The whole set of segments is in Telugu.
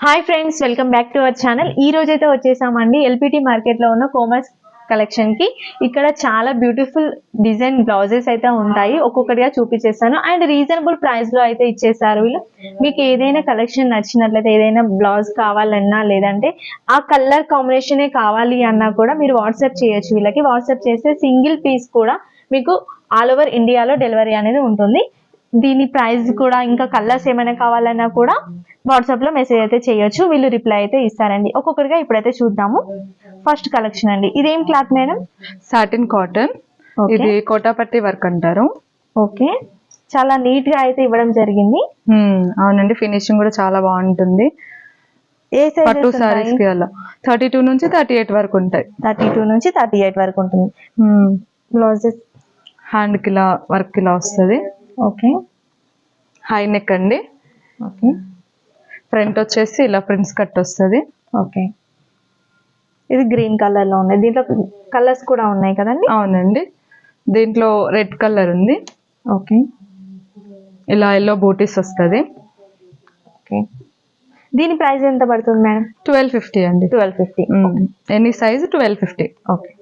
Hi friends, welcome back to our channel. ఈ రోజు అయితే వచ్చేసామండి ఎల్పిటి మార్కెట్ లో ఉన్న కోమర్స్ కలెక్షన్ కి. ఇక్కడ చాలా బ్యూటిఫుల్ డిజైన్ బ్లౌజెస్ అయితే ఉంటాయి, ఒక్కొక్కటిగా చూపించేస్తాను. అండ్ రీజనబుల్ ప్రైస్ లో అయితే ఇచ్చేసారు వీళ్ళు. మీకు ఏదైనా కలెక్షన్ నచ్చినట్లయితే, ఏదైనా బ్లౌజ్ కావాలన్నా లేదంటే ఆ కలర్ కాంబినేషనే కావాలి అన్నా కూడా మీరు వాట్సాప్ చేయొచ్చు. వీళ్ళకి వాట్సాప్ చేస్తే సింగిల్ పీస్ కూడా మీకు ఆల్ ఓవర్ ఇండియాలో డెలివరీ అనేది ఉంటుంది. దీని ప్రైస్ కూడా, ఇంకా కలర్స్ ఏమైనా కావాలన్నా కూడా వాట్సాప్ లో మెసేజ్ అయితే చేయొచ్చు, వీళ్ళు రిప్లై అయితే ఇస్తారండి. ఒక్కొక్కటిగా ఇప్పుడైతే చూద్దాము. ఫస్ట్ కలెక్షన్ అండి, ఇదేం క్లాత్ మేడం? Satin cotton. ఇది కోటాపట్టి వర్క్ అంటారు. ఓకే, చాలా నీట్ గా అయితే ఇవ్వడం జరిగింది. అవునండి, ఫినిషింగ్ కూడా చాలా బాగుంటుంది. ఏ సైజ్? పట్టు సారీస్ కి అలా 32 నుంచి 38 వరకు ఉంటాయి. 32 నుంచి 38 వరకు ఉంటుంది. బ్లౌజెస్ హ్యాండ్ కి ఇలా వర్క్ ఇలా వస్తుంది. ఓకే, హై నెక్ అండి. ఓకే, ఫ్రంట్ వచ్చేసి ఇలా ప్రిన్స్ కట్ వస్తుంది. ఓకే, ఇది గ్రీన్ కలర్ లో ఉన్నాయి. దీంట్లో కలర్స్ కూడా ఉన్నాయి కదండి? అవునండి, దీంట్లో రెడ్ కలర్ ఉంది. ఓకే, ఇలా ఎల్లో బూటీస్ వస్తుంది. ఓకే, దీని ప్రైస్ ఎంత పడుతుంది మేడం? 1250 అండి. 1250. Any size 1250. ఓకే,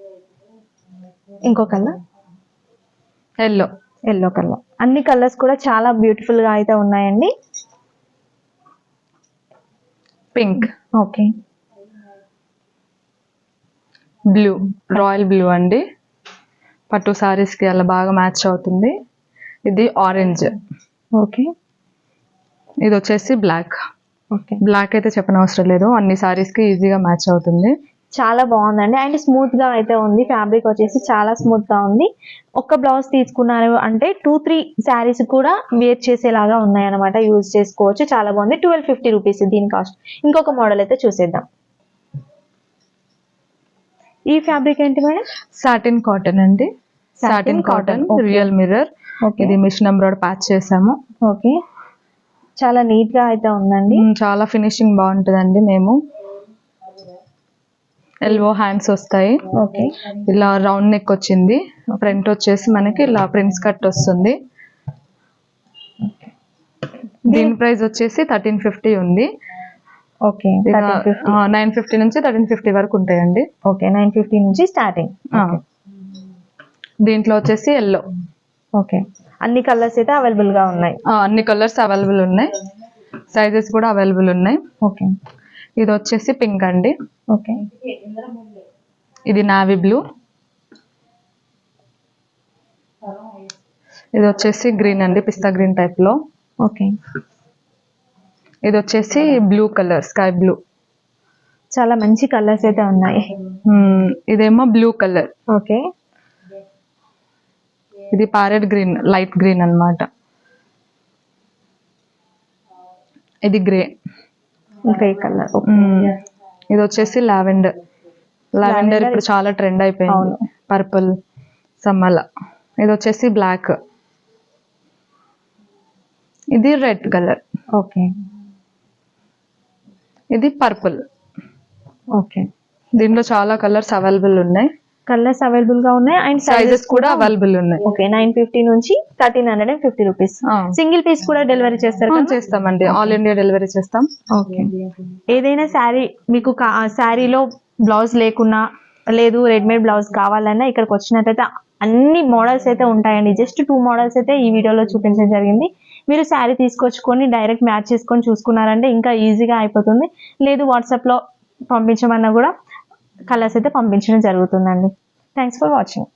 ఇంకో కలర్ ఎల్లో కలర్. అన్ని కలర్స్ కూడా చాలా బ్యూటిఫుల్ గా అయితే ఉన్నాయండి. Pink, okay, blue, royal blue అండి. పట్టు సారీస్ కి అలా బాగా మ్యాచ్ అవుతుంది. ఇది ఆరెంజ్. ఓకే, ఇది వచ్చేసి బ్లాక్. ఓకే, బ్లాక్ అయితే చెప్పనవసరం లేదు, అన్ని సారీస్ కి ఈజీగా మ్యాచ్ అవుతుంది. చాలా బాగుందండి. అండ్ స్మూత్ గా అయితే ఉంది. ఫ్యాబ్రిక్ వచ్చేసి చాలా స్మూత్ గా ఉంది. ఒక్క బ్లౌజ్ తీసుకున్నారు అంటే 2-3 శారీస్ కూడా వేర్ చేసేలాగా ఉన్నాయి అనమాట, యూజ్ చేసుకోవచ్చు. చాలా బాగుంది. 1250 రూపీస్ దీని కాస్ట్. ఇంకొక మోడల్ అయితే చూసేద్దాం. ఈ ఫ్యాబ్రిక్ ఏంటి మేడం? సాటిన్ కాటన్ అండి. Satin cotton, real mirror. ఇది మిషన్ ఎంబ్రాయిడరీ ప్యాచ్ చేసాము. ఓకే, చాలా నీట్ గా అయితే ఉందండి. చాలా ఫినిషింగ్ బాగుంటుందండి. మేము ఎల్బో హ్యాండ్స్ వస్తాయి. ఓకే, ఇలా రౌండ్ నెక్ వచ్చింది. ఫ్రంట్ వచ్చేసి మనకి ఇలా ప్రిన్స్ కట్ వస్తుంది. దీని ప్రైస్ వచ్చేసి 1350 ఉంది. ఓకే, 950 నుంచి 1350 వరకు ఉంటాయండి. ఓకే, 950 నుంచి స్టార్టింగ్. దీంట్లో వచ్చేసి ఎల్లో. ఓకే, అన్ని కలర్స్ అయితే అవైలబుల్ గా ఉన్నాయి. అన్ని కలర్స్ అవైలబుల్ ఉన్నాయి, సైజెస్ కూడా అవైలబుల్ ఉన్నాయి. ఓకే, ఇది వచ్చేసి పింక్ అండి. ఓకే, ఇది నావీ బ్లూ. ఇది వచ్చేసి గ్రీన్ అండి, పిస్తా గ్రీన్ టైప్ లో. ఓకే, ఇది వచ్చేసి బ్లూ కలర్, స్కై బ్లూ. చాలా మంచి కలర్స్ అయితే ఉన్నాయి. ఇదేమో బ్లూ కలర్. ఓకే, ఇది ప్యారెట్ గ్రీన్, లైట్ గ్రీన్ అన్నమాట. ఇది గ్రే కలర్. ఇది వచ్చేసి లావెండర్. లావెండర్ ఇప్పుడు చాలా ట్రెండ్ అయిపోయింది. పర్పుల్ సమ్మల. ఇది వచ్చేసి బ్లాక్. ఇది రెడ్ కలర్. ఓకే, ఇది పర్పుల్. ఓకే, దీంట్లో చాలా కలర్స్ అవైలబుల్ ఉన్నాయి. కలర్స్ అవైలబుల్ గా ఉన్నాయి అండ్ సైజెస్ కూడా అవైలబుల్ ఉన్నాయి. ఓకే, 950 నుంచి 1350 రూపీస్. సింగిల్ పీస్ కూడా డెలివరీ చేస్తారు? చేస్తామండి, ఆల్ ఇండియా డెలివరీ చేస్తాం. ఓకే, ఏదైనా శారీ మీకు శారీలో బ్లౌజ్ లేకున్నా, లేదు రెడీమేడ్ బ్లౌజ్ కావాలన్నా ఇక్కడికి వచ్చినట్లయితే అన్ని మోడల్స్ అయితే ఉంటాయండి. జస్ట్ 2 మోడల్స్ అయితే ఈ వీడియోలో చూపించడం జరిగింది. మీరు శారీ తీసుకొచ్చుకొని డైరెక్ట్ మ్యాచ్ చేసుకొని చూసుకున్నారంటే ఇంకా ఈజీగా అయిపోతుంది. లేదు వాట్సాప్ లో పంపించమన్నా కూడా కలర్స్ అయితే పంపించడం జరుగుతుందండి. Thanks for watching.